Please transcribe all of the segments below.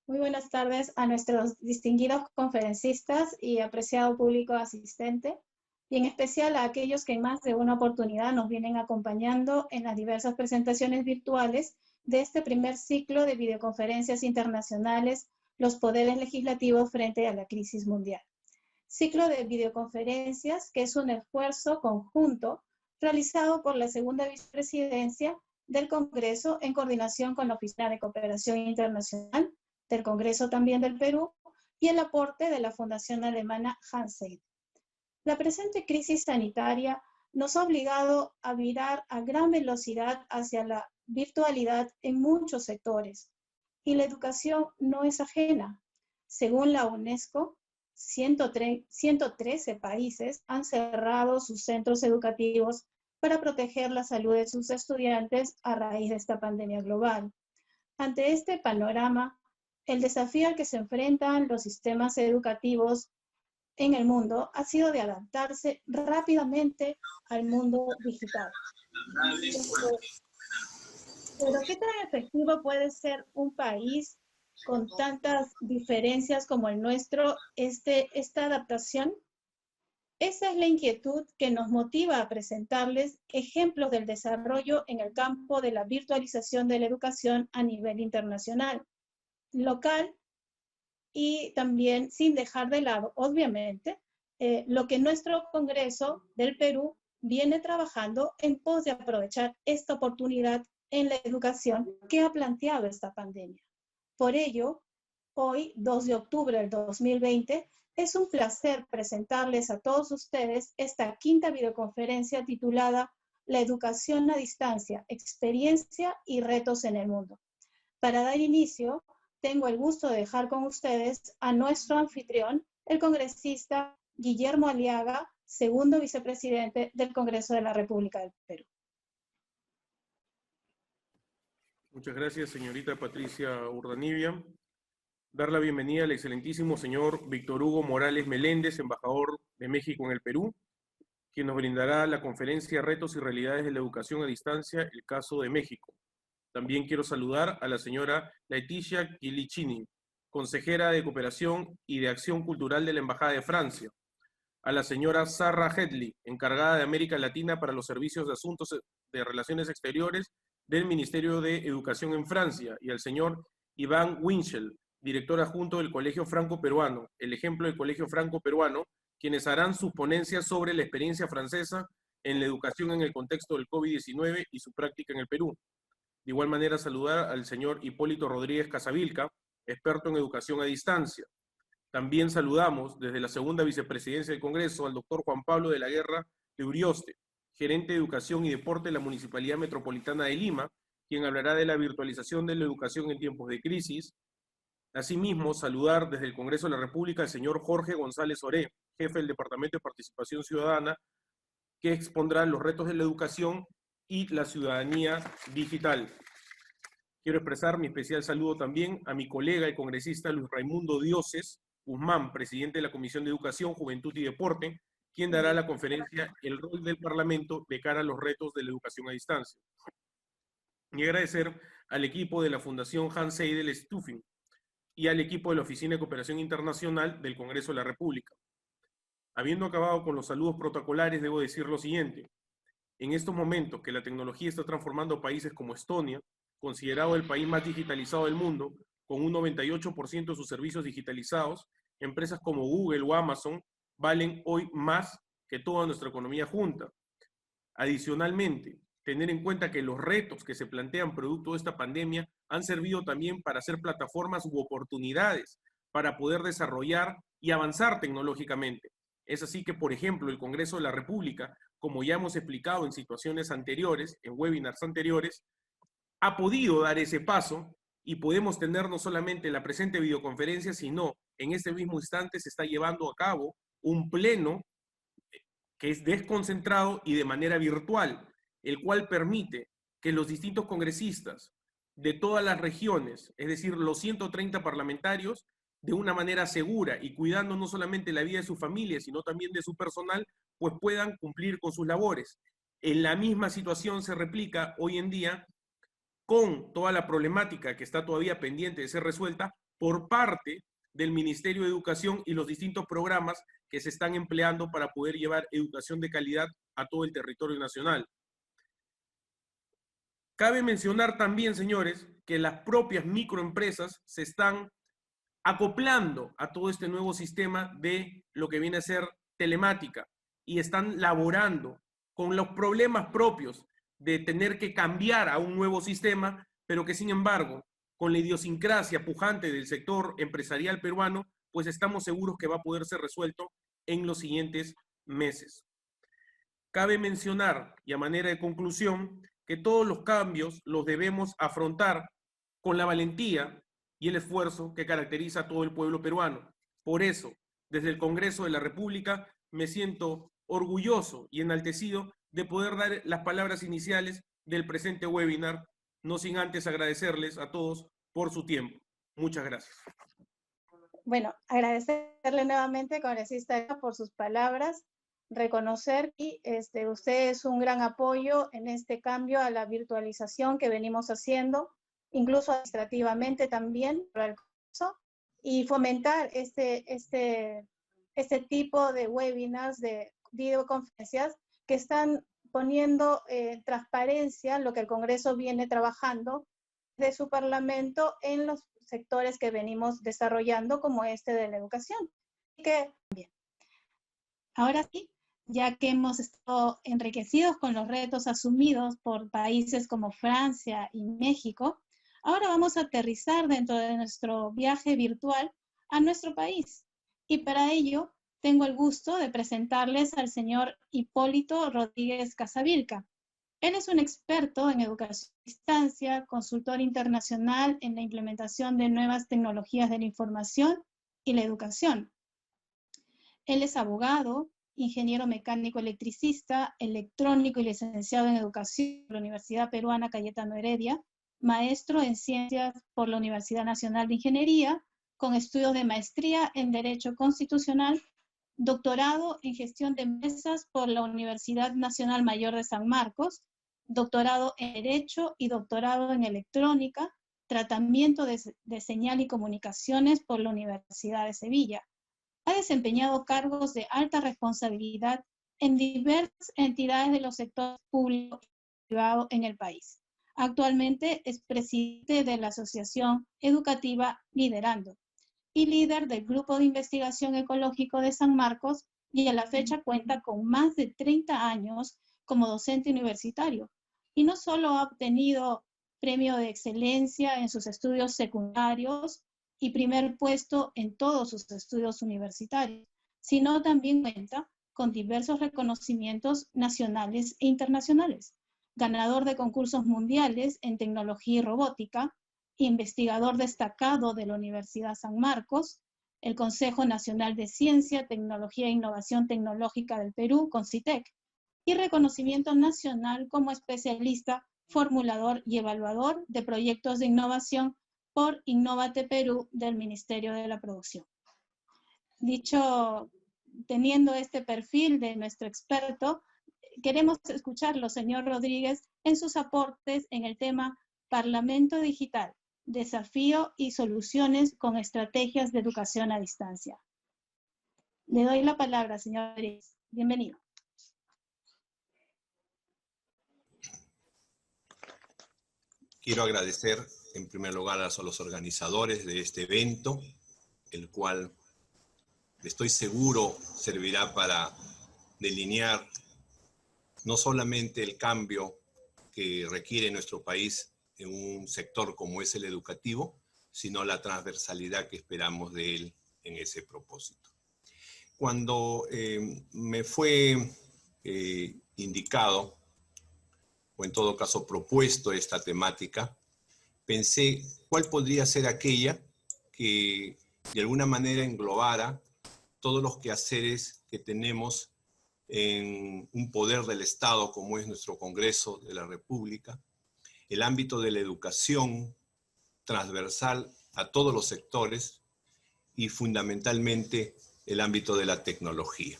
Muy buenas tardes a nuestros distinguidos conferencistas y apreciado público asistente, y en especial a aquellos que en más de una oportunidad nos vienen acompañando en las diversas presentaciones virtuales de este primer ciclo de videoconferencias internacionales, los poderes legislativos frente a la crisis mundial. Ciclo de videoconferencias que es un esfuerzo conjunto realizado por la segunda vicepresidencia del Congreso en coordinación con la Oficina de Cooperación Internacional del Congreso también del Perú y el aporte de la Fundación Alemana Hans Seidel. La presente crisis sanitaria nos ha obligado a virar a gran velocidad hacia la virtualidad en muchos sectores, y la educación no es ajena. Según la UNESCO, 113 países han cerrado sus centros educativos para proteger la salud de sus estudiantes a raíz de esta pandemia global. Ante este panorama, el desafío al que se enfrentan los sistemas educativos en el mundo ha sido de adaptarse rápidamente al mundo digital. Pero ¿qué tan efectivo puede ser un país con tantas diferencias como el nuestro, esta adaptación? Esa es la inquietud que nos motiva a presentarles ejemplos del desarrollo en el campo de la virtualización de la educación a nivel internacional, local, y también sin dejar de lado, obviamente, lo que nuestro Congreso del Perú viene trabajando en pos de aprovechar esta oportunidad en la educación que ha planteado esta pandemia. Por ello, hoy, 2 de octubre del 2020, es un placer presentarles a todos ustedes esta quinta videoconferencia titulada La educación a distancia, experiencia y retos en el mundo. Para dar inicio, tengo el gusto de dejar con ustedes a nuestro anfitrión, el congresista Guillermo Aliaga, segundo vicepresidente del Congreso de la República del Perú. Muchas gracias, señorita Patricia Urdanibia. Dar la bienvenida al excelentísimo señor Víctor Hugo Morales Meléndez, embajador de México en el Perú, quien nos brindará la conferencia Retos y Realidades de la Educación a Distancia, el caso de México. También quiero saludar a la señora Leticia Quilicini, consejera de Cooperación y de Acción Cultural de la Embajada de Francia, a la señora Sarah Hedley, encargada de América Latina para los Servicios de Asuntos de Relaciones Exteriores del Ministerio de Educación en Francia, y al señor Iván Winchell, director adjunto del Colegio Franco-Peruano, el ejemplo del Colegio Franco-Peruano, quienes harán sus ponencias sobre la experiencia francesa en la educación en el contexto del COVID-19 y su práctica en el Perú. De igual manera, saludar al señor Hipólito Rodríguez Casavilca, experto en educación a distancia. También saludamos desde la segunda vicepresidencia del Congreso al doctor Juan Pablo de la Guerra de Urioste, gerente de Educación y Deporte de la Municipalidad Metropolitana de Lima, quien hablará de la virtualización de la educación en tiempos de crisis. Asimismo, saludar desde el Congreso de la República al señor Jorge González Oré, jefe del Departamento de Participación Ciudadana, que expondrá los retos de la educación y la ciudadanía digital. Quiero expresar mi especial saludo también a mi colega, el congresista Luis Raimundo Dioses Guzmán, presidente de la Comisión de Educación, Juventud y Deporte, quien dará la conferencia El rol del Parlamento de cara a los retos de la educación a distancia. Y agradecer al equipo de la Fundación Hans Seidel Stiftung y al equipo de la Oficina de Cooperación Internacional del Congreso de la República. Habiendo acabado con los saludos protocolares, debo decir lo siguiente. En estos momentos que la tecnología está transformando países como Estonia, considerado el país más digitalizado del mundo, con un 98% de sus servicios digitalizados, empresas como Google o Amazon valen hoy más que toda nuestra economía junta. Adicionalmente, tener en cuenta que los retos que se plantean producto de esta pandemia han servido también para hacer plataformas u oportunidades para poder desarrollar y avanzar tecnológicamente. Es así que, por ejemplo, el Congreso de la República, como ya hemos explicado en situaciones anteriores, en webinars anteriores, ha podido dar ese paso y podemos tener no solamente la presente videoconferencia, sino en este mismo instante se está llevando a cabo un pleno que es desconcentrado y de manera virtual, el cual permite que los distintos congresistas de todas las regiones, es decir, los 130 parlamentarios, de una manera segura y cuidando no solamente la vida de su familia, sino también de su personal, pues puedan cumplir con sus labores. En la misma situación se replica hoy en día con toda la problemática que está todavía pendiente de ser resuelta por parte del Ministerio de Educación y los distintos programas que se están empleando para poder llevar educación de calidad a todo el territorio nacional. Cabe mencionar también, señores, que las propias microempresas se están acoplando a todo este nuevo sistema de lo que viene a ser telemática y están laborando con los problemas propios de tener que cambiar a un nuevo sistema, pero que sin embargo, con la idiosincrasia pujante del sector empresarial peruano, pues estamos seguros que va a poder ser resuelto en los siguientes meses. Cabe mencionar, y a manera de conclusión, que todos los cambios los debemos afrontar con la valentía y el esfuerzo que caracteriza a todo el pueblo peruano. Por eso, desde el Congreso de la República, me siento orgulloso y enaltecido de poder dar las palabras iniciales del presente webinar, no sin antes agradecerles a todos por su tiempo. Muchas gracias. Bueno, agradecerle nuevamente, congresista, por sus palabras, reconocer que usted es un gran apoyo en este cambio a la virtualización que venimos haciendo, incluso administrativamente también, para el Congreso, y fomentar este tipo de webinars, de videoconferencias, que están poniendo transparencia lo que el Congreso viene trabajando de su Parlamento en los sectores que venimos desarrollando, como este de la educación. Que, bien. Ahora sí, ya que hemos estado enriquecidos con los retos asumidos por países como Francia y México, ahora vamos a aterrizar dentro de nuestro viaje virtual a nuestro país. Y para ello, tengo el gusto de presentarles al señor Hipólito Rodríguez Casavilca. Él es un experto en educación a distancia, consultor internacional en la implementación de nuevas tecnologías de la información y la educación. Él es abogado, ingeniero mecánico electricista, electrónico y licenciado en educación por la Universidad Peruana Cayetano Heredia, maestro en ciencias por la Universidad Nacional de Ingeniería, con estudios de maestría en Derecho Constitucional, doctorado en gestión de empresas por la Universidad Nacional Mayor de San Marcos, doctorado en Derecho y doctorado en Electrónica, tratamiento de señal y comunicaciones por la Universidad de Sevilla. Ha desempeñado cargos de alta responsabilidad en diversas entidades de los sectores público y privado en el país. Actualmente es presidente de la Asociación Educativa Liderando y líder del Grupo de Investigación Ecológico de San Marcos, y a la fecha cuenta con más de 30 años como docente universitario. Y no solo ha obtenido premio de excelencia en sus estudios secundarios y primer puesto en todos sus estudios universitarios, sino también cuenta con diversos reconocimientos nacionales e internacionales. Ganador de concursos mundiales en tecnología y robótica, investigador destacado de la Universidad San Marcos, el Consejo Nacional de Ciencia, Tecnología e Innovación Tecnológica del Perú, CONCITEC, y reconocimiento nacional como especialista, formulador y evaluador de proyectos de innovación por Innovate Perú del Ministerio de la Producción. Teniendo este perfil de nuestro experto, queremos escucharlo, señor Rodríguez, en sus aportes en el tema Parlamento Digital, desafío y soluciones con estrategias de educación a distancia. Le doy la palabra, señor Rodríguez. Bienvenido. Quiero agradecer en primer lugar a los organizadores de este evento, el cual estoy seguro servirá para delinear no solamente el cambio que requiere nuestro país en un sector como es el educativo, sino la transversalidad que esperamos de él en ese propósito. Cuando me fue indicado, o en todo caso propuesto esta temática, pensé cuál podría ser aquella que de alguna manera englobara todos los quehaceres que tenemos en un poder del Estado como es nuestro Congreso de la República, el ámbito de la educación transversal a todos los sectores y fundamentalmente el ámbito de la tecnología.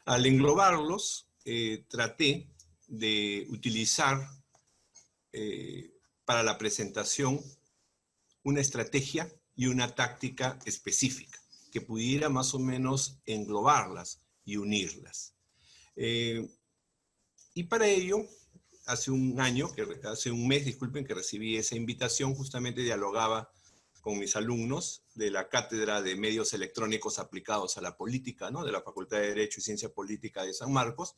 Al englobarlos, traté de utilizar para la presentación una estrategia y una táctica específica que pudiera más o menos englobarlas y unirlas. Y para ello, hace un mes, disculpen, que recibí esa invitación, justamente dialogaba con mis alumnos de la Cátedra de Medios Electrónicos Aplicados a la Política, ¿no?, de la Facultad de Derecho y Ciencia Política de San Marcos,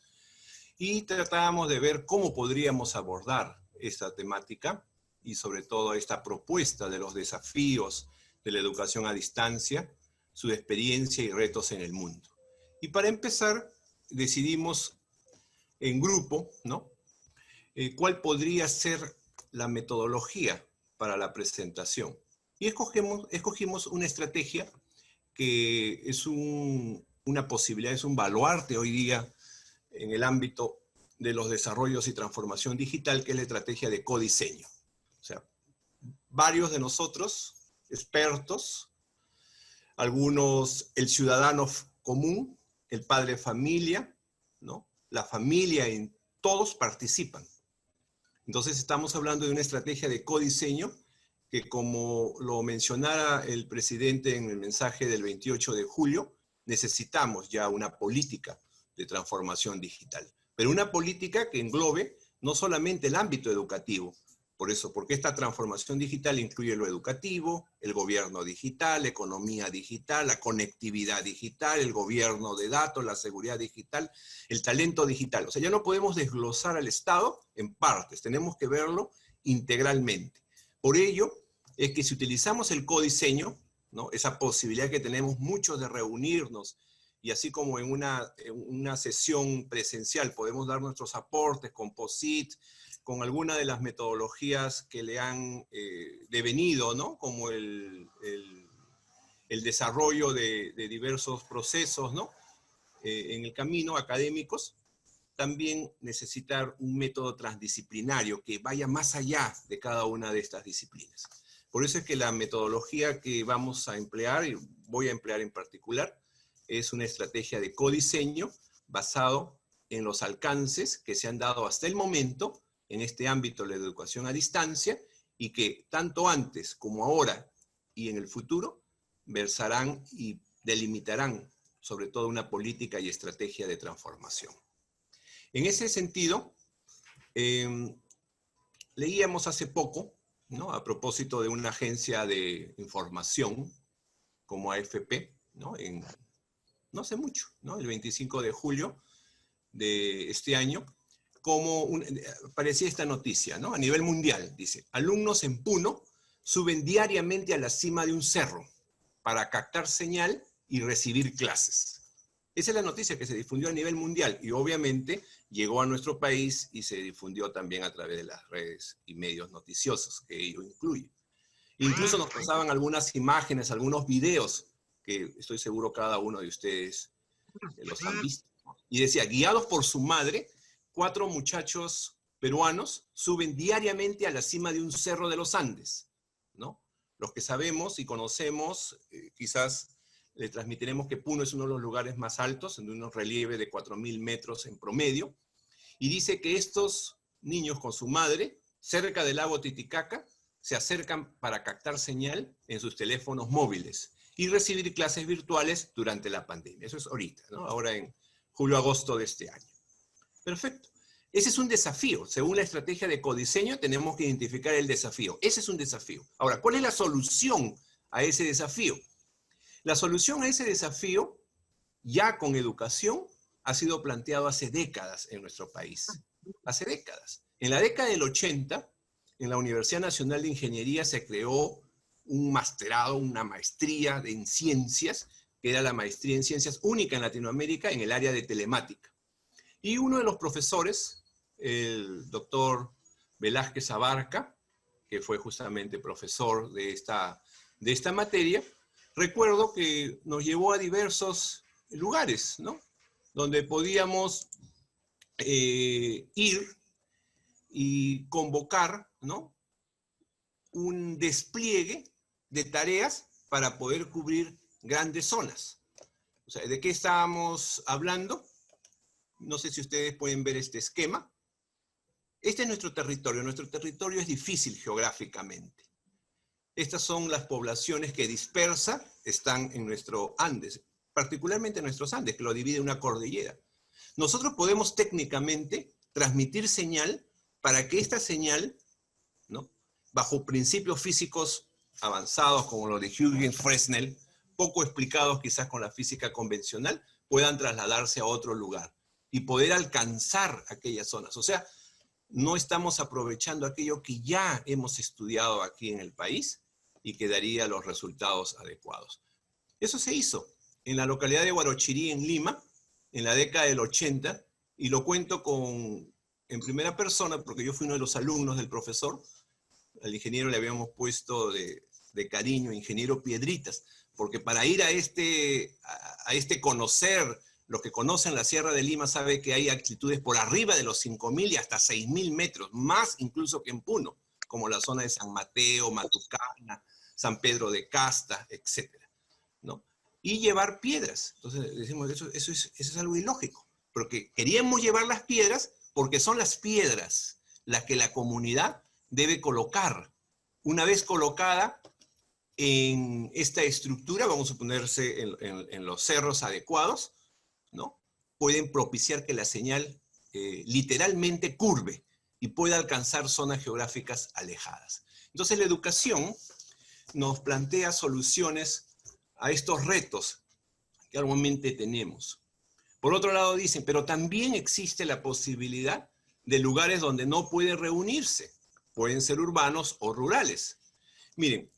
y tratábamos de ver cómo podríamos abordar esta temática y sobre todo esta propuesta de los desafíos de la educación a distancia, su experiencia y retos en el mundo. Y para empezar, decidimos en grupo, ¿no?, cuál podría ser la metodología para la presentación. Y escogimos una estrategia que es una posibilidad, es un baluarte hoy día en el ámbito de los desarrollos y transformación digital, que es la estrategia de codiseño. O sea, varios de nosotros, expertos, algunos el ciudadano común, el padre de familia, ¿no?, la familia, todos participan. Entonces estamos hablando de una estrategia de codiseño que, como lo mencionara el presidente en el mensaje del 28 de julio, necesitamos ya una política de transformación digital, pero una política que englobe no solamente el ámbito educativo. Por eso, porque esta transformación digital incluye lo educativo, el gobierno digital, la economía digital, la conectividad digital, el gobierno de datos, la seguridad digital, el talento digital. O sea, ya no podemos desglosar al Estado en partes, tenemos que verlo integralmente. Por ello, es que si utilizamos el codiseño, ¿no?, esa posibilidad que tenemos muchos de reunirnos, y así como en una sesión presencial podemos dar nuestros aportes con POSIT, con alguna de las metodologías que le han devenido, ¿no?, como el desarrollo de diversos procesos, ¿no?, en el camino académicos, también necesitar un método transdisciplinario que vaya más allá de cada una de estas disciplinas. Por eso es que la metodología que vamos a emplear, y voy a emplear en particular, es una estrategia de codiseño basado en los alcances que se han dado hasta el momento en este ámbito de la educación a distancia, y que tanto antes como ahora y en el futuro versarán y delimitarán sobre todo una política y estrategia de transformación. En ese sentido, leíamos hace poco, ¿no?, a propósito de una agencia de información como AFP, ¿no?, no hace mucho, ¿no?, el 25 de julio de este año, como aparecía esta noticia, ¿no?, a nivel mundial, dice: alumnos en Puno suben diariamente a la cima de un cerro para captar señal y recibir clases. Esa es la noticia que se difundió a nivel mundial y obviamente llegó a nuestro país y se difundió también a través de las redes y medios noticiosos que ello incluye. Incluso nos pasaban algunas imágenes, algunos videos que estoy seguro cada uno de ustedes los han visto. Y decía: guiados por su madre, 4 muchachos peruanos suben diariamente a la cima de un cerro de los Andes, ¿no? Los que sabemos y conocemos, quizás le transmitiremos que Puno es uno de los lugares más altos, en un relieve de 4.000 metros en promedio, y dice que estos niños con su madre, cerca del lago Titicaca, se acercan para captar señal en sus teléfonos móviles y recibir clases virtuales durante la pandemia. Eso es ahorita, ¿no?, ahora en julio-agosto de este año. Perfecto. Ese es un desafío. Según la estrategia de codiseño, tenemos que identificar el desafío. Ese es un desafío. Ahora, ¿cuál es la solución a ese desafío? La solución a ese desafío, ya con educación, ha sido planteado hace décadas en nuestro país. Hace décadas. En la década del 80, en la Universidad Nacional de Ingeniería se creó un masterado, una maestría en ciencias, que era la maestría en ciencias única en Latinoamérica en el área de telemática. Y uno de los profesores, el doctor Velázquez Abarca, que fue justamente profesor de esta materia, recuerdo que nos llevó a diversos lugares, ¿no?, donde podíamos ir y convocar, ¿no?, un despliegue de tareas para poder cubrir grandes zonas. O sea, ¿de qué estábamos hablando? No sé si ustedes pueden ver este esquema. Este es nuestro territorio. Nuestro territorio es difícil geográficamente. Estas son las poblaciones que dispersas están en nuestro Andes, particularmente en nuestros Andes, que lo divide una cordillera. Nosotros podemos técnicamente transmitir señal para que esta señal, ¿no?, bajo principios físicos avanzados como los de Huygens-Fresnel, poco explicados quizás con la física convencional, puedan trasladarse a otro lugar y poder alcanzar aquellas zonas. O sea, no estamos aprovechando aquello que ya hemos estudiado aquí en el país y que daría los resultados adecuados. Eso se hizo en la localidad de Huarochirí, en Lima, en la década del 80, y lo cuento en primera persona porque yo fui uno de los alumnos del profesor. Al ingeniero le habíamos puesto de cariño ingeniero Piedritas, porque para ir a este conocer, los que conocen la Sierra de Lima saben que hay altitudes por arriba de los 5.000 y hasta 6.000 metros, más incluso que en Puno, como la zona de San Mateo, Matucana, San Pedro de Casta, etc., ¿no? Y llevar piedras. Entonces decimos que eso es algo ilógico, porque queríamos llevar las piedras porque son las piedras las que la comunidad debe colocar. Una vez colocada en esta estructura, vamos a ponerse en los cerros adecuados, ¿no?, pueden propiciar que la señal literalmente curve y pueda alcanzar zonas geográficas alejadas. Entonces la educación nos plantea soluciones a estos retos que actualmente tenemos. Por otro lado dicen, pero también existe la posibilidad de lugares donde no pueden reunirse. Pueden ser urbanos o rurales. Miren,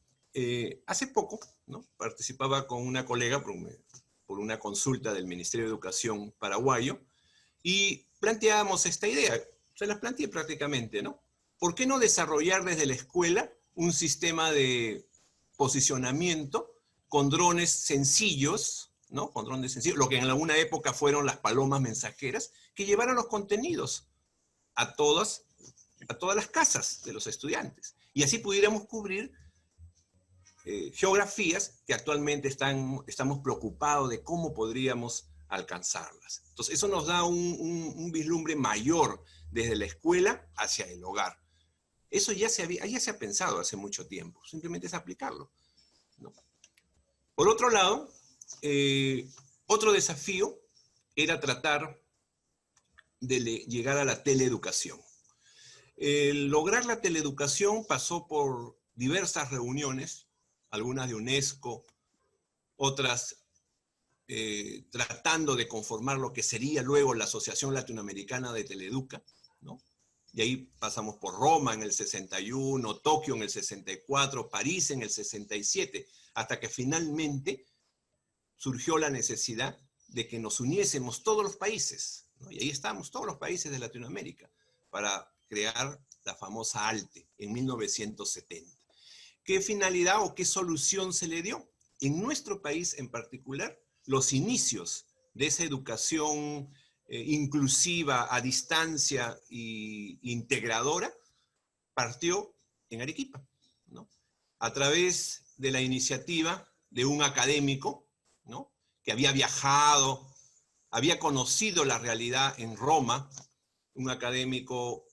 hace poco, ¿no?, participaba con una colega por una consulta del Ministerio de Educación paraguayo y planteábamos esta idea. Se las planteé prácticamente, ¿no? ¿Por qué no desarrollar desde la escuela un sistema de posicionamiento con drones sencillos, ¿no?, con drones sencillos, lo que en alguna época fueron las palomas mensajeras, que llevaran los contenidos a todas las casas de los estudiantes. Y así pudiéramos cubrir geografías que actualmente estamos preocupados de cómo podríamos alcanzarlas. Entonces, eso nos da un vislumbre mayor desde la escuela hacia el hogar. Eso ya se ha pensado hace mucho tiempo, simplemente es aplicarlo, ¿no? Por otro lado, otro desafío era tratar de llegar a la teleeducación. Lograr la teleeducación pasó por diversas reuniones, algunas de UNESCO, otras tratando de conformar lo que sería luego la Asociación Latinoamericana de Teleeduca, ¿no? Y ahí pasamos por Roma en el 61, Tokio en el 64, París en el 67, hasta que finalmente surgió la necesidad de que nos uniésemos todos los países, ¿no? Y ahí estamos, todos los países de Latinoamérica, para crear la famosa ALTE en 1970. ¿Qué finalidad o qué solución se le dio? En nuestro país en particular, los inicios de esa educación inclusiva, a distancia e integradora, partió en Arequipa, ¿no?, a través de la iniciativa de un académico, ¿no?, que había viajado, había conocido la realidad en Roma, un académico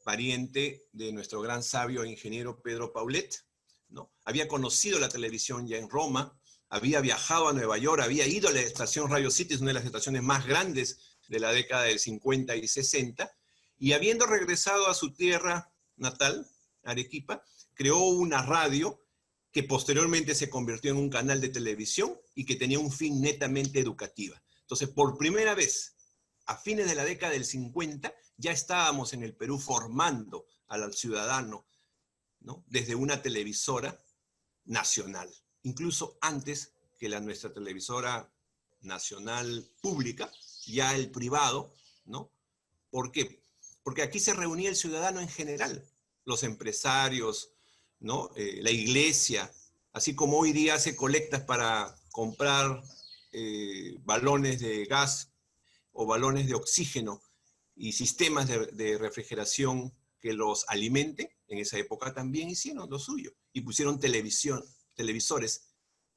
pariente de nuestro gran sabio ingeniero Pedro Paulet, ¿no? Había conocido la televisión ya en Roma, había viajado a Nueva York, había ido a la estación Radio City, una de las estaciones más grandes de la década del 50 y 60, y habiendo regresado a su tierra natal, Arequipa, creó una radio que posteriormente se convirtió en un canal de televisión y que tenía un fin netamente educativa. Entonces, por primera vez, a fines de la década del 50, ya estábamos en el Perú formando al ciudadano, ¿no?, desde una televisora nacional, incluso antes que nuestra televisora nacional pública, ya el privado, ¿no? ¿Por qué? Porque aquí se reunía el ciudadano en general, los empresarios, ¿no?, la iglesia, así como hoy día hace colectas para comprar balones de gas o balones de oxígeno y sistemas de refrigeración que los alimenten. En esa época también hicieron lo suyo y pusieron televisores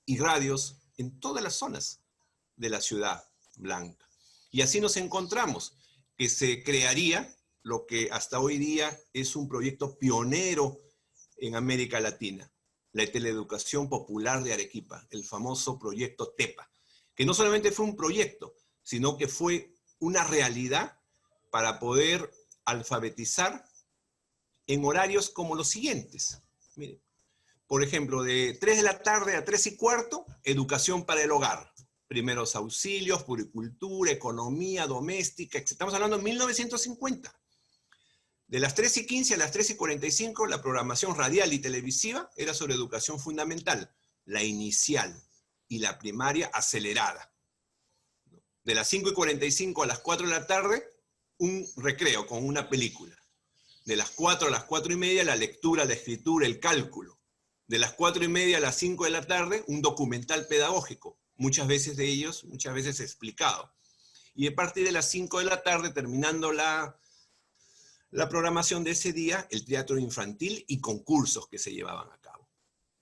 y radios en todas las zonas de la Ciudad Blanca. Y así nos encontramos, que se crearía lo que hasta hoy día es un proyecto pionero en América Latina, la teleeducación popular de Arequipa, el famoso proyecto TEPA, que no solamente fue un proyecto, sino que fue una realidad para poder alfabetizar en horarios como los siguientes. Miren, por ejemplo, de 3 de la tarde a 3:15, educación para el hogar. Primeros auxilios, puricultura, economía doméstica, estamos hablando de 1950. De las 3:15 a las 3:45, la programación radial y televisiva era sobre educación fundamental, la inicial y la primaria acelerada. De las 5:45 a las 4 de la tarde, un recreo con una película. De las 4 a las 4:30, la lectura, la escritura, el cálculo. De las 4:30 a las 5 de la tarde, un documental pedagógico, muchas veces explicado. Y a partir de las 5 de la tarde, terminando la programación de ese día, el teatro infantil y concursos que se llevaban a cabo.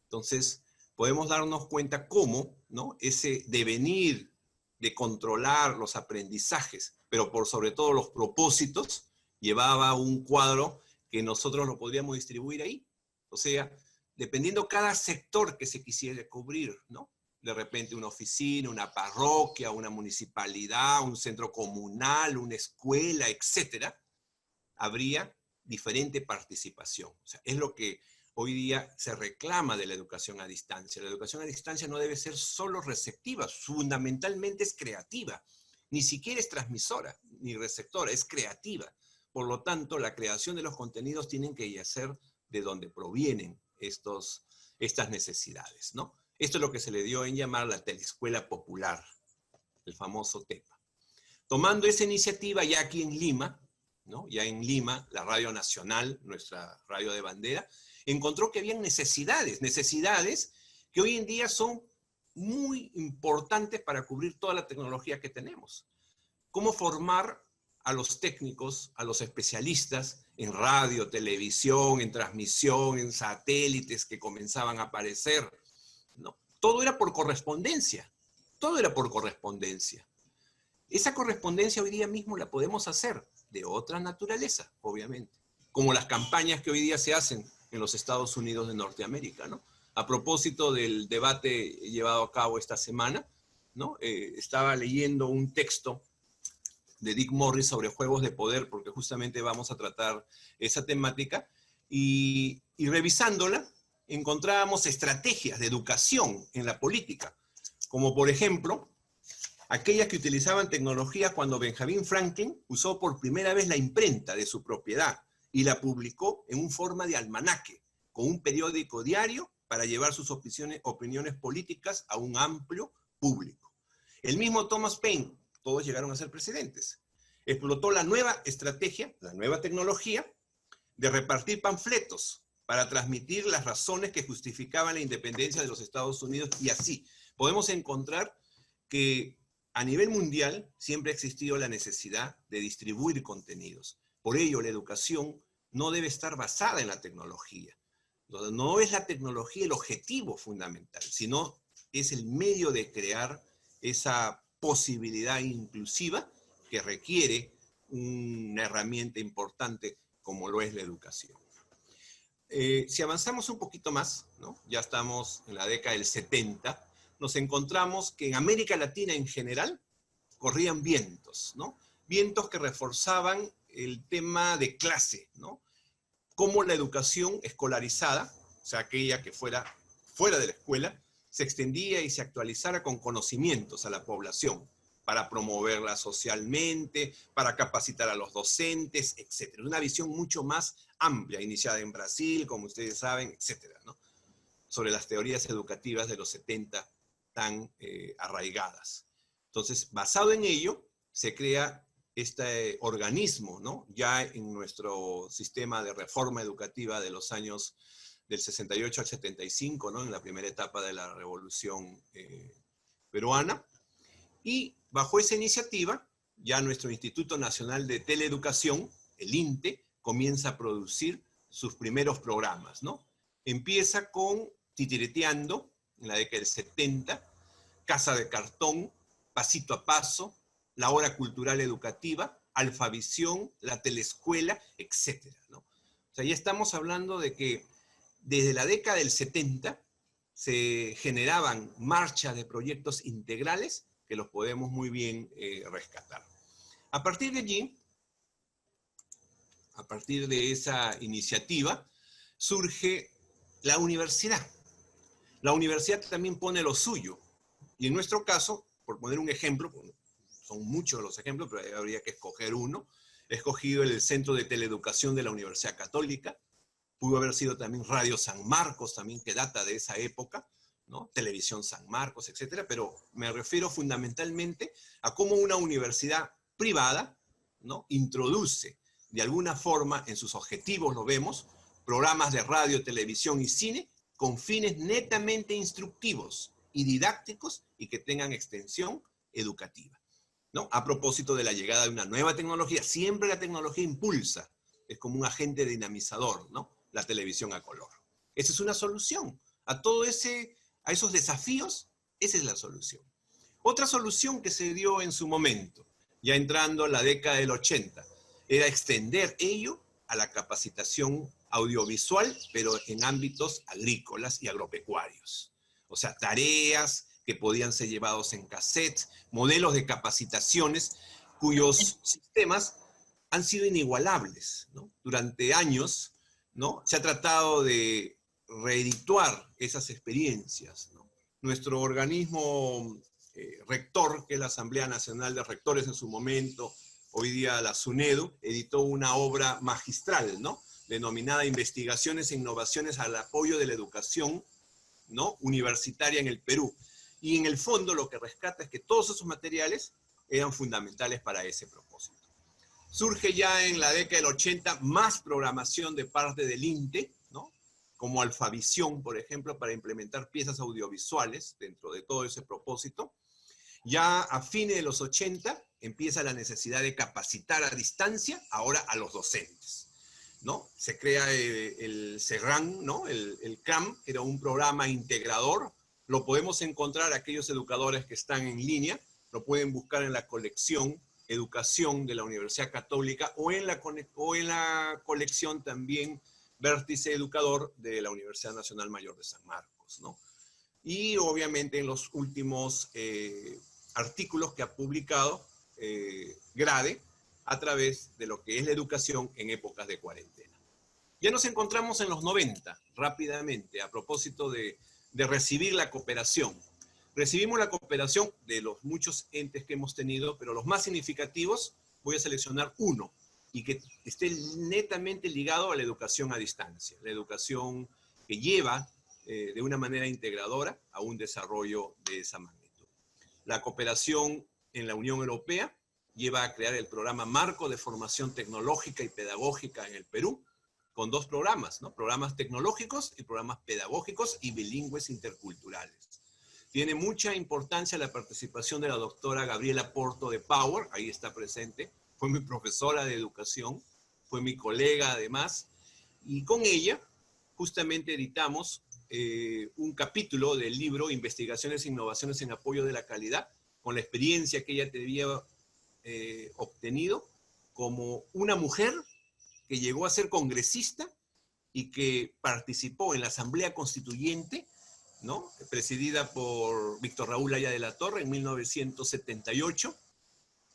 Entonces, podemos darnos cuenta cómo, ¿no?, ese devenir de controlar los aprendizajes, pero por sobre todo los propósitos, llevaba un cuadro que nosotros lo podríamos distribuir ahí. O sea, dependiendo cada sector que se quisiera cubrir, ¿no? De repente una oficina, una parroquia, una municipalidad, un centro comunal, una escuela, etcétera, habría diferente participación. O sea, es lo que hoy día se reclama de la educación a distancia. La educación a distancia no debe ser solo receptiva, fundamentalmente es creativa. Ni siquiera es transmisora ni receptora, es creativa. Por lo tanto, la creación de los contenidos tienen que yacer de donde provienen estas necesidades, ¿no? Esto es lo que se le dio en llamar la teleescuela popular, el famoso TEPA. Tomando esa iniciativa ya aquí en Lima, ¿no? Ya en Lima, la Radio Nacional, nuestra radio de bandera, encontró que habían necesidades que hoy en día son muy importantes para cubrir toda la tecnología que tenemos. ¿Cómo formar a los técnicos, a los especialistas en radio, televisión, en transmisión, en satélites que comenzaban a aparecer? ¿No? Todo era por correspondencia, todo era por correspondencia. Esa correspondencia hoy día mismo la podemos hacer de otra naturaleza, obviamente, como las campañas que hoy día se hacen en los Estados Unidos de Norteamérica, ¿no? A propósito del debate llevado a cabo esta semana, ¿no? Estaba leyendo un texto de Dick Morris sobre juegos de poder, porque justamente vamos a tratar esa temática, y revisándola, encontrábamos estrategias de educación en la política, como por ejemplo, aquellas que utilizaban tecnología cuando Benjamin Franklin usó por primera vez la imprenta de su propiedad y la publicó en forma de almanaque, con un periódico diario para llevar sus opiniones políticas a un amplio público. El mismo Thomas Paine, todos llegaron a ser presidentes, explotó la nueva estrategia, la nueva tecnología de repartir panfletos para transmitir las razones que justificaban la independencia de los Estados Unidos, y así podemos encontrar que a nivel mundial siempre ha existido la necesidad de distribuir contenidos. Por ello, la educación no debe estar basada en la tecnología. No es la tecnología el objetivo fundamental, sino es el medio de crear esa posibilidad inclusiva que requiere una herramienta importante como lo es la educación. Si avanzamos un poquito más, ¿no? Ya estamos en la década del 70, nos encontramos que en América Latina en general corrían vientos, ¿no? Vientos que reforzaban el tema de clase, ¿no? Cómo la educación escolarizada, o sea, aquella que fuera fuera de la escuela, se extendía y se actualizara con conocimientos a la población para promoverla socialmente, para capacitar a los docentes, etc. Una visión mucho más amplia, iniciada en Brasil, como ustedes saben, etc., ¿no? Sobre las teorías educativas de los 70 tan arraigadas. Entonces, basado en ello, se crea este organismo, ¿no? Ya en nuestro sistema de reforma educativa de los años del 68 al 75, ¿no? En la primera etapa de la Revolución peruana. Y bajo esa iniciativa, ya nuestro Instituto Nacional de Teleeducación, el INTE, comienza a producir sus primeros programas, ¿no? Empieza con Titireteando, en la década del 70, Casa de Cartón, Pasito a Paso, la Hora Cultural Educativa, Alfavisión, la Teleescuela, etcétera, ¿no? O sea, ya estamos hablando de que desde la década del 70 se generaban marchas de proyectos integrales que los podemos muy bien rescatar. A partir de allí, a partir de esa iniciativa, surge la universidad. La universidad también pone lo suyo. Y en nuestro caso, por poner un ejemplo, son muchos los ejemplos, pero habría que escoger uno, he escogido el Centro de Teleeducación de la Universidad Católica, pudo haber sido también Radio San Marcos, también que data de esa época, ¿no? Televisión San Marcos, etcétera, pero me refiero fundamentalmente a cómo una universidad privada, ¿no?, introduce de alguna forma en sus objetivos, lo vemos, programas de radio, televisión y cine con fines netamente instructivos y didácticos y que tengan extensión educativa, ¿no? A propósito de la llegada de una nueva tecnología, siempre la tecnología impulsa, es como un agente dinamizador, ¿no? La televisión a color. Esa es una solución. A esos desafíos, esa es la solución. Otra solución que se dio en su momento, ya entrando a la década del 80, era extender ello a la capacitación audiovisual, pero en ámbitos agrícolas y agropecuarios. O sea, tareas que podían ser llevados en cassette, modelos de capacitaciones cuyos sistemas han sido inigualables, ¿no? Durante años, ¿no?, se ha tratado de reedituar esas experiencias, ¿no? Nuestro organismo rector, que es la Asamblea Nacional de Rectores en su momento, hoy día la SUNEDU, editó una obra magistral, ¿no?, denominada Investigaciones e Innovaciones al Apoyo de la Educación, ¿no?, Universitaria en el Perú. Y en el fondo lo que rescata es que todos esos materiales eran fundamentales para ese propósito. Surge ya en la década del 80 más programación de parte del INTE, ¿no?, como Alfavisión, por ejemplo, para implementar piezas audiovisuales dentro de todo ese propósito. Ya a fines de los 80 empieza la necesidad de capacitar a distancia ahora a los docentes, ¿no? Se crea el CERRAN, ¿no?, el CRAM, que era un programa integrador. Lo podemos encontrar aquellos educadores que están en línea, lo pueden buscar en la colección Educación de la Universidad Católica o en la colección también Vértice Educador de la Universidad Nacional Mayor de San Marcos, ¿no? Y obviamente en los últimos artículos que ha publicado Grade a través de lo que es la educación en épocas de cuarentena. Ya nos encontramos en los 90, rápidamente, a propósito de recibir la cooperación. Recibimos la cooperación de los muchos entes que hemos tenido, pero los más significativos voy a seleccionar uno, y que esté netamente ligado a la educación a distancia, la educación que lleva de una manera integradora a un desarrollo de esa magnitud. La cooperación en la Unión Europea lleva a crear el programa Marco de Formación Tecnológica y Pedagógica en el Perú, con dos programas, ¿no?, programas tecnológicos y programas pedagógicos y bilingües interculturales. Tiene mucha importancia la participación de la doctora Gabriela Porto de Power, ahí está presente, fue mi profesora de educación, fue mi colega además, y con ella justamente editamos un capítulo del libro Investigaciones e Innovaciones en Apoyo de la Calidad, con la experiencia que ella había obtenido como una mujer que llegó a ser congresista y que participó en la Asamblea Constituyente, ¿no?, presidida por Víctor Raúl Haya de la Torre en 1978,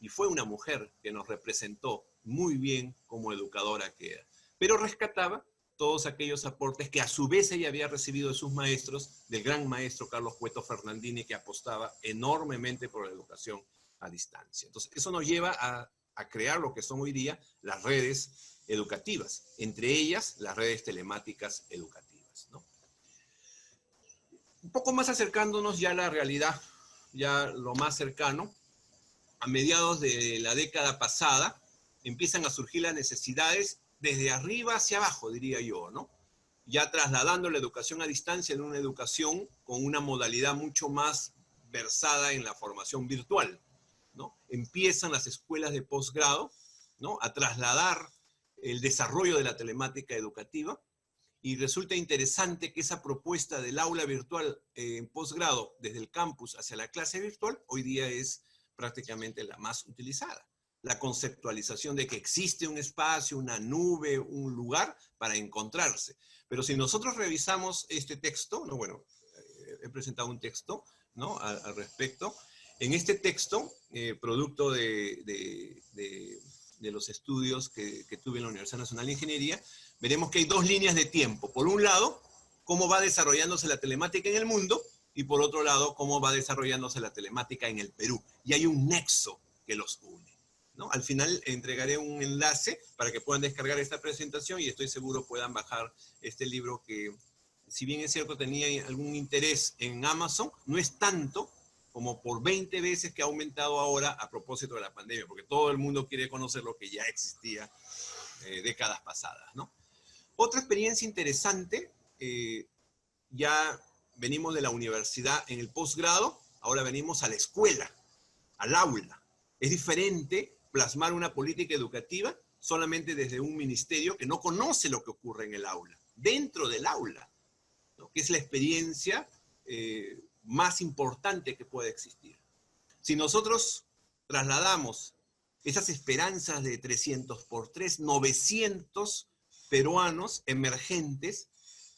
y fue una mujer que nos representó muy bien como educadora que era, pero rescataba todos aquellos aportes que a su vez ella había recibido de sus maestros, del gran maestro Carlos Cueto Fernandini, que apostaba enormemente por la educación a distancia. Entonces, eso nos lleva a crear lo que son hoy día las redes educativas, entre ellas las redes telemáticas educativas, ¿no? Un poco más acercándonos ya a la realidad, ya lo más cercano, a mediados de la década pasada empiezan a surgir las necesidades desde arriba hacia abajo, diría yo, ¿no? Ya trasladando la educación a distancia en una educación con una modalidad mucho más versada en la formación virtual, ¿no? Empiezan las escuelas de posgrado, ¿no?, a trasladar el desarrollo de la telemática educativa, y resulta interesante que esa propuesta del aula virtual en posgrado desde el campus hacia la clase virtual hoy día es prácticamente la más utilizada. La conceptualización de que existe un espacio, una nube, un lugar para encontrarse. Pero si nosotros revisamos este texto, no, bueno, he presentado un texto, ¿no?, al respecto. En este texto, producto de los estudios que tuve en la Universidad Nacional de Ingeniería, veremos que hay dos líneas de tiempo. Por un lado, cómo va desarrollándose la telemática en el mundo, y por otro lado, cómo va desarrollándose la telemática en el Perú. Y hay un nexo que los une, ¿no? Al final entregaré un enlace para que puedan descargar esta presentación y estoy seguro puedan bajar este libro que, si bien es cierto, tenía algún interés en Amazon, no es tanto como por 20 veces que ha aumentado ahora a propósito de la pandemia, porque todo el mundo quiere conocer lo que ya existía décadas pasadas, ¿no? Otra experiencia interesante, ya venimos de la universidad en el posgrado, ahora venimos a la escuela, al aula. Es diferente plasmar una política educativa solamente desde un ministerio que no conoce lo que ocurre en el aula, dentro del aula, ¿no?, que es la experiencia más importante que puede existir. Si nosotros trasladamos esas esperanzas de 300 por 3, 900 peruanos emergentes,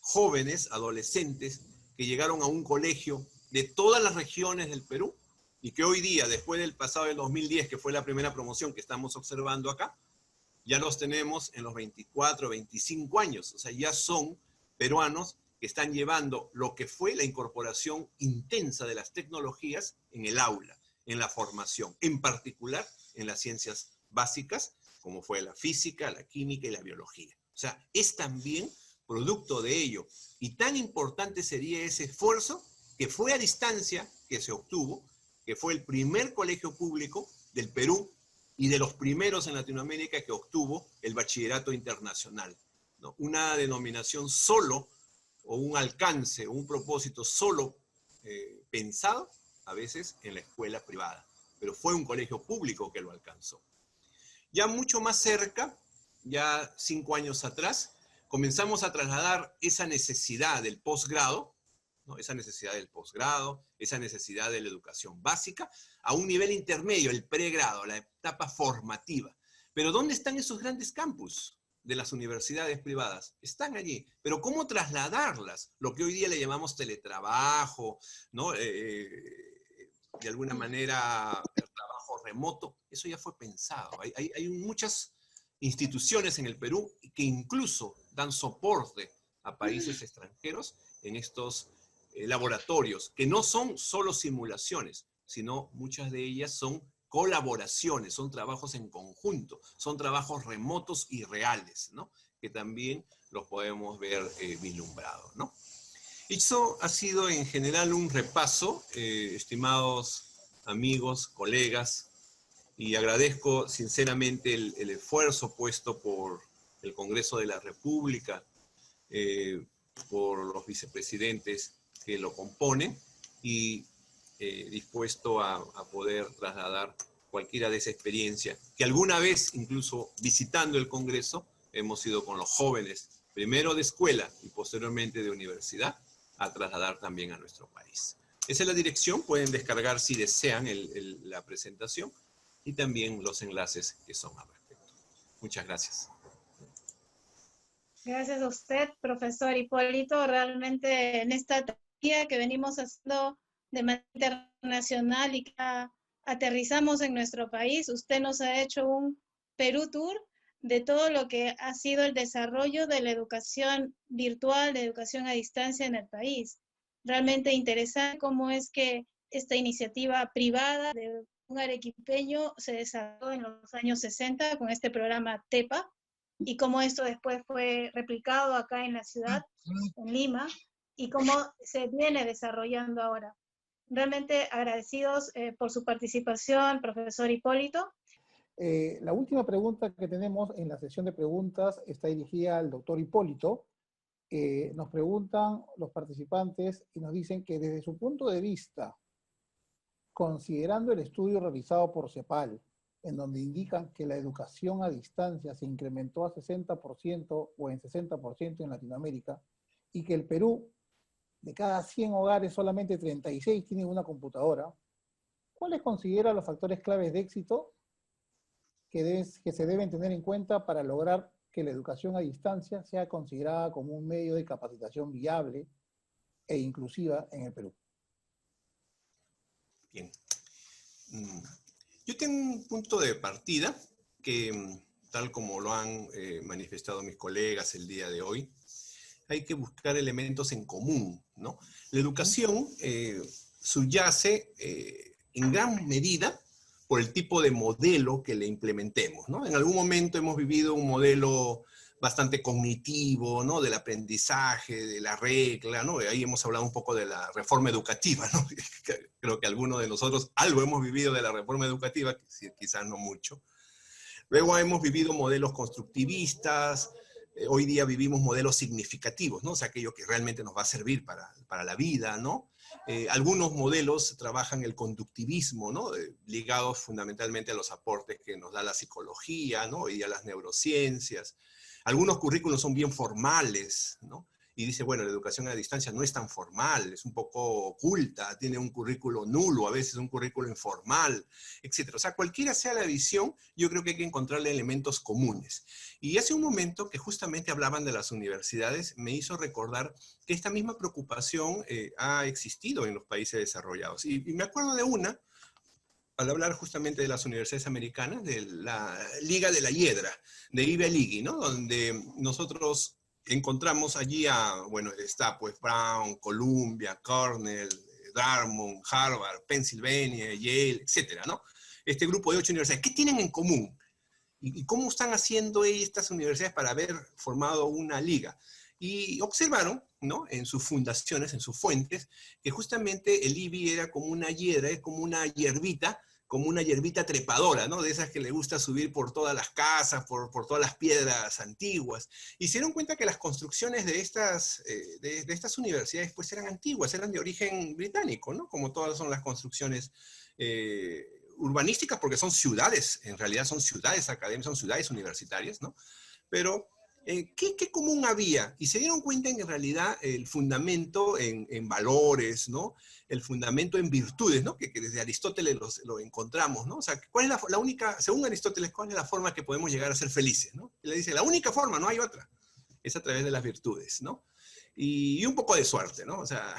jóvenes, adolescentes, que llegaron a un colegio de todas las regiones del Perú y que hoy día, después del pasado del 2010, que fue la primera promoción que estamos observando acá, ya los tenemos en los 24, 25 años. O sea, ya son peruanos que están llevando lo que fue la incorporación intensa de las tecnologías en el aula, en la formación, en particular en las ciencias básicas, como fue la física, la química y la biología. O sea, es también producto de ello. Y tan importante sería ese esfuerzo que fue a distancia, que se obtuvo, que fue el primer colegio público del Perú y de los primeros en Latinoamérica que obtuvo el bachillerato internacional, ¿no? Una denominación solo, o un alcance, o un propósito solo pensado, a veces, en la escuela privada. Pero fue un colegio público que lo alcanzó. Ya mucho más cerca, ya 5 años atrás, comenzamos a trasladar esa necesidad del posgrado, ¿no?, esa necesidad del posgrado, esa necesidad de la educación básica, a un nivel intermedio, el pregrado, la etapa formativa. Pero ¿dónde están esos grandes campus de las universidades privadas? Están allí. Pero ¿cómo trasladarlas? Lo que hoy día le llamamos teletrabajo, ¿no? De alguna manera, el trabajo remoto, eso ya fue pensado. Hay muchas instituciones en el Perú que incluso dan soporte a países extranjeros en estos laboratorios, que no son solo simulaciones, sino muchas de ellas son colaboraciones, son trabajos en conjunto, son trabajos remotos y reales, ¿no?, que también los podemos ver vislumbrados, ¿no? Eso ha sido en general un repaso, estimados amigos, colegas, y agradezco sinceramente el esfuerzo puesto por el Congreso de la República, por los vicepresidentes que lo componen, y dispuesto a poder trasladar cualquiera de esa experiencia, que alguna vez, incluso visitando el Congreso, hemos ido con los jóvenes, primero de escuela y posteriormente de universidad, a trasladar también a nuestro país. Esa es la dirección, pueden descargar si desean la presentación y también los enlaces que son al respecto. Muchas gracias. Gracias a usted, profesor Hipólito. Realmente en esta tarea que venimos haciendo de manera internacional y que aterrizamos en nuestro país, usted nos ha hecho un Perú Tour de todo lo que ha sido el desarrollo de la educación virtual, de educación a distancia en el país. Realmente interesante cómo es que esta iniciativa privada de un arequipeño se desarrolló en los años 60 con este programa TEPA, y cómo esto después fue replicado acá en la ciudad, en Lima, y cómo se viene desarrollando ahora. Realmente agradecidos por su participación, profesor Hipólito. La última pregunta que tenemos en la sesión de preguntas está dirigida al doctor Hipólito. Nos preguntan los participantes y nos dicen que desde su punto de vista, considerando el estudio realizado por CEPAL, en donde indican que la educación a distancia se incrementó a 60% o en 60% en Latinoamérica, y que el Perú, de cada 100 hogares, solamente 36 tienen una computadora, ¿cuáles considera los factores claves de éxito que se deben tener en cuenta para lograr que la educación a distancia sea considerada como un medio de capacitación viable e inclusiva en el Perú? Bien. Yo tengo un punto de partida que, tal como lo han manifestado mis colegas el día de hoy, hay que buscar elementos en común, ¿no? La educación subyace en gran medida por el tipo de modelo que le implementemos, ¿no? En algún momento hemos vivido un modelo bastante cognitivo, ¿no? Del aprendizaje, de la regla, ¿no? Ahí hemos hablado un poco de la reforma educativa, ¿no? Creo que algunos de nosotros algo hemos vivido de la reforma educativa, quizás no mucho. Luego hemos vivido modelos constructivistas, hoy día vivimos modelos significativos, ¿no? O sea, aquello que realmente nos va a servir para la vida, ¿no? Algunos modelos trabajan el conductivismo, ¿no? Ligados fundamentalmente a los aportes que nos da la psicología, ¿no? Y a las neurociencias. Algunos currículos son bien formales, ¿no? Y dice, bueno, la educación a distancia no es tan formal, es un poco oculta, tiene un currículo nulo, a veces un currículo informal, etc. O sea, cualquiera sea la visión, yo creo que hay que encontrarle elementos comunes. Y hace un momento que justamente hablaban de las universidades, me hizo recordar que esta misma preocupación ha existido en los países desarrollados. Y me acuerdo de una, al hablar justamente de las universidades americanas, de la Liga de la Hiedra, de Ivy League, ¿no? Donde nosotros encontramos allí bueno, está pues Brown, Columbia, Cornell, Dartmouth, Harvard, Pennsylvania, Yale, etcétera, ¿no? Este grupo de 8 universidades. ¿Qué tienen en común? ¿Y cómo están haciendo estas universidades para haber formado una liga? Y observaron, ¿no? En sus fundaciones, en sus fuentes, que justamente el IBI era como una hiedra, es como una hierbita trepadora, ¿no? De esas que le gusta subir por todas las casas, por todas las piedras antiguas. Y se dieron cuenta que las construcciones de estas universidades pues eran antiguas, eran de origen británico, ¿no? Como todas son las construcciones urbanísticas, porque son ciudades, en realidad son ciudades académicas, son ciudades universitarias, ¿no? Pero ¿qué común había? Y se dieron cuenta en realidad el fundamento en valores, ¿no? El fundamento en virtudes, ¿no? Que desde Aristóteles lo encontramos, ¿no? O sea, ¿cuál es la única, según Aristóteles, cuál es la forma que podemos llegar a ser felices, ¿no? Y le dice, la única forma, no hay otra, es a través de las virtudes, ¿no? Y un poco de suerte, ¿no? O sea,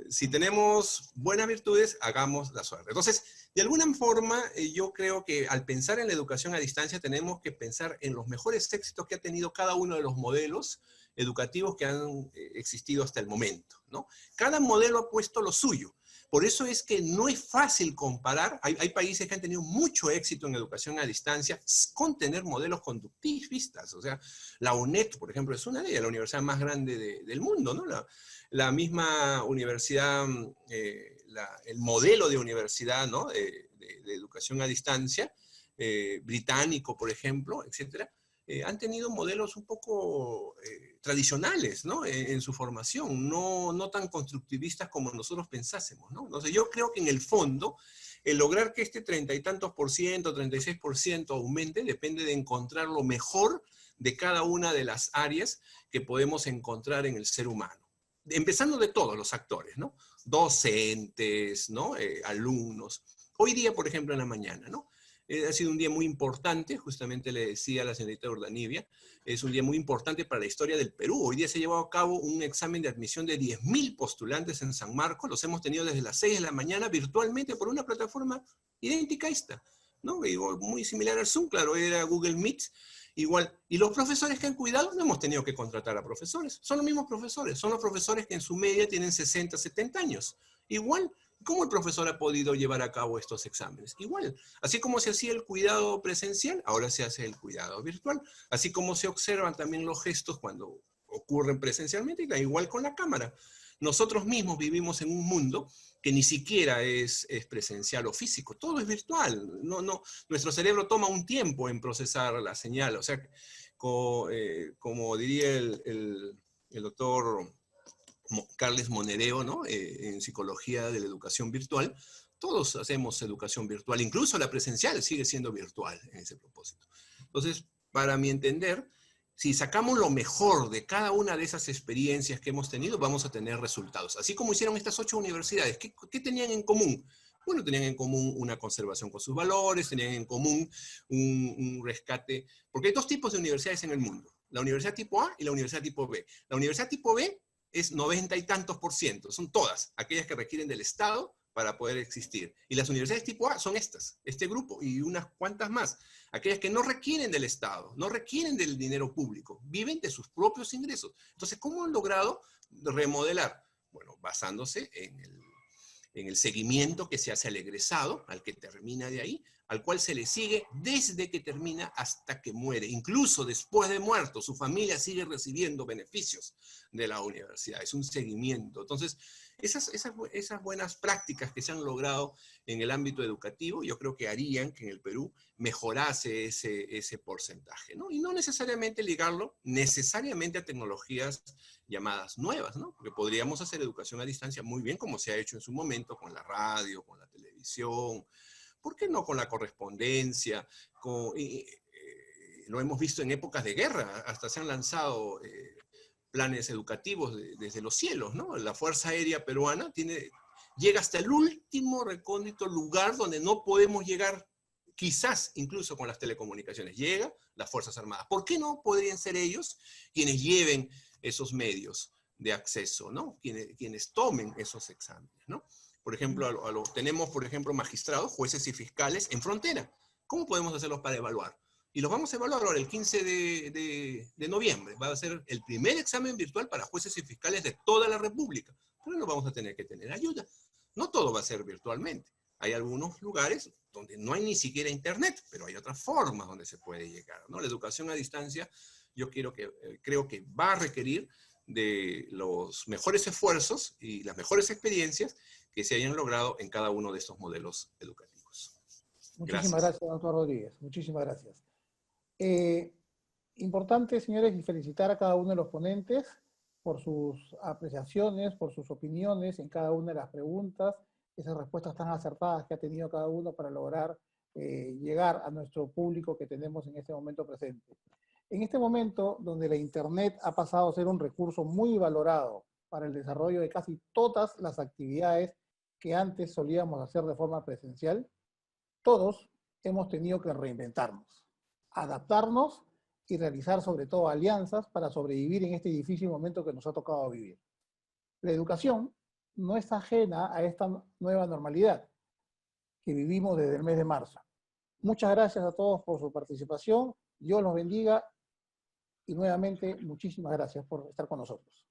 si tenemos buenas virtudes, hagamos la suerte. Entonces, de alguna forma, yo creo que al pensar en la educación a distancia, tenemos que pensar en los mejores éxitos que ha tenido cada uno de los modelos educativos que han existido hasta el momento, ¿no? Cada modelo ha puesto lo suyo. Por eso es que no es fácil comparar. Hay países que han tenido mucho éxito en educación a distancia con tener modelos conductivistas. O sea, la UNED, por ejemplo, es una de ellas, la universidad más grande del mundo, ¿no? La misma universidad, el modelo de universidad, ¿no? de educación a distancia, británico, por ejemplo, etcétera, han tenido modelos un poco tradicionales, ¿no? En su formación, no tan constructivistas como nosotros pensásemos, ¿no? Entonces yo creo que en el fondo, el lograr que este 30 y tantos por ciento, 36% aumente, depende de encontrar lo mejor de cada una de las áreas que podemos encontrar en el ser humano. Empezando de todos los actores, ¿no? Docentes, ¿no? Alumnos. Hoy día, por ejemplo, en la mañana, ¿no? Ha sido un día muy importante, justamente le decía a la señorita Urdanibia, es un día muy importante para la historia del Perú. Hoy día se ha llevado a cabo un examen de admisión de 10.000 postulantes en San Marcos, los hemos tenido desde las 6 de la mañana virtualmente por una plataforma idéntica a esta, ¿no? Muy similar al Zoom, claro, era Google Meet, igual. Y los profesores que han cuidado, no hemos tenido que contratar a profesores, son los mismos profesores, son los profesores que en su media tienen 60, 70 años, igual. ¿Cómo el profesor ha podido llevar a cabo estos exámenes? Igual, así como se hacía el cuidado presencial, ahora se hace el cuidado virtual. Así como se observan también los gestos cuando ocurren presencialmente, igual con la cámara. Nosotros mismos vivimos en un mundo que ni siquiera es presencial o físico, todo es virtual. Nuestro cerebro toma un tiempo en procesar la señal. O sea, como diría el doctor Carles Monedero, ¿no? En psicología de la educación virtual, todos hacemos educación virtual, incluso la presencial sigue siendo virtual en ese propósito. Entonces, para mi entender, si sacamos lo mejor de cada una de esas experiencias que hemos tenido, vamos a tener resultados. Así como hicieron estas 8 universidades, ¿qué tenían en común? Bueno, tenían en común una conservación con sus valores, tenían en común un rescate, porque hay dos tipos de universidades en el mundo, la universidad tipo A y la universidad tipo B. La universidad tipo B es 90 y tantos %, son todas, aquellas que requieren del Estado para poder existir. Y las universidades tipo A son estas, este grupo y unas cuantas más, aquellas que no requieren del Estado, no requieren del dinero público, viven de sus propios ingresos. Entonces, ¿cómo han logrado remodelar? Bueno, basándose en el seguimiento que se hace al egresado, al que termina de ahí, al cual se le sigue desde que termina hasta que muere. Incluso después de muerto, su familia sigue recibiendo beneficios de la universidad. Es un seguimiento. Entonces, esas buenas prácticas que se han logrado en el ámbito educativo, yo creo que harían que en el Perú mejorase ese porcentaje, ¿no? Y no necesariamente ligarlo necesariamente a tecnologías llamadas nuevas, ¿no? Porque podríamos hacer educación a distancia muy bien, como se ha hecho en su momento con la radio, con la televisión, ¿por qué no con la correspondencia? Lo hemos visto en épocas de guerra, hasta se han lanzado planes educativos desde los cielos, ¿no? La Fuerza Aérea Peruana llega hasta el último recóndito lugar donde no podemos llegar, quizás incluso con las telecomunicaciones. Llega las Fuerzas Armadas. ¿Por qué no podrían ser ellos quienes lleven esos medios de acceso, ¿no? Quienes tomen esos exámenes, ¿no? Por ejemplo, tenemos, por ejemplo, magistrados, jueces y fiscales en frontera. ¿Cómo podemos hacerlos para evaluar? Y los vamos a evaluar ahora el 15 de noviembre. Va a ser el primer examen virtual para jueces y fiscales de toda la República. Pero no vamos a tener que tener ayuda. No todo va a ser virtualmente. Hay algunos lugares donde no hay ni siquiera internet, pero hay otras formas donde se puede llegar, ¿no? La educación a distancia, yo creo que va a requerir de los mejores esfuerzos y las mejores experiencias que se hayan logrado en cada uno de estos modelos educativos. Muchísimas gracias, doctor Rodríguez. Muchísimas gracias. Importante, señores, y felicitar a cada uno de los ponentes por sus apreciaciones, por sus opiniones en cada una de las preguntas, esas respuestas tan acertadas que ha tenido cada uno para lograr llegar a nuestro público que tenemos en este momento presente. En este momento, donde la Internet ha pasado a ser un recurso muy valorado para el desarrollo de casi todas las actividades que antes solíamos hacer de forma presencial, todos hemos tenido que reinventarnos, adaptarnos y realizar sobre todo alianzas para sobrevivir en este difícil momento que nos ha tocado vivir. La educación no es ajena a esta nueva normalidad que vivimos desde el mes de marzo. Muchas gracias a todos por su participación. Dios los bendiga y nuevamente muchísimas gracias por estar con nosotros.